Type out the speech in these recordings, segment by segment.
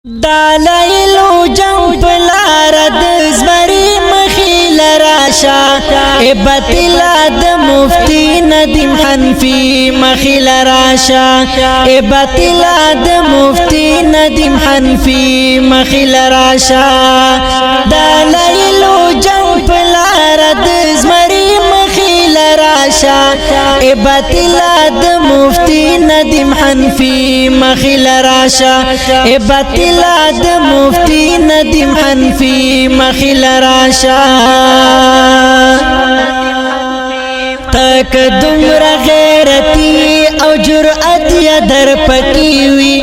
دالایلو جنگ پلار دزمری مخیل راشا ابتلا د مفتی ندیم حنفی مخیل راشا ابتلا د مفتی ندیم حنفی مخیل راشا دالایلو جنگ پلار دزمری مخیل راشا ابتلا د مفتی ندیم حنفی مخیل راشا ابتلا د مفتی ندیم حنفی مخیل راشا تک دمر غیرتی او جرأت یا در پکیوی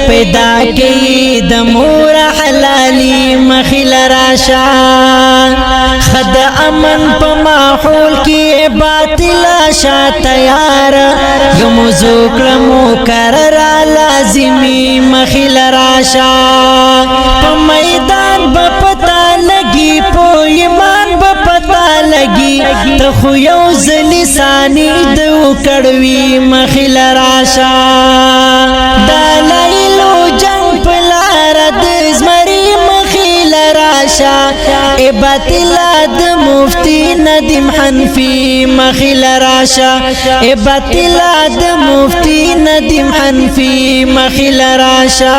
پیدا کی د مور حلالی مخیل راشا خد امن په ماحول کی باطل شا تیار یمزو کلمو کرر لازمی مخیل راشا په میدان بپتا لگی پو ایمان بپتا لگی تخو یو زلسانی دو کڑوی مخیل راشا دالایلو جنگ پلار دزمری مخیل راشا ابتلا د مفتی ندیم حنفی مخیل راشا ابتلا د مفتی ندیم حنفی مخیل راشا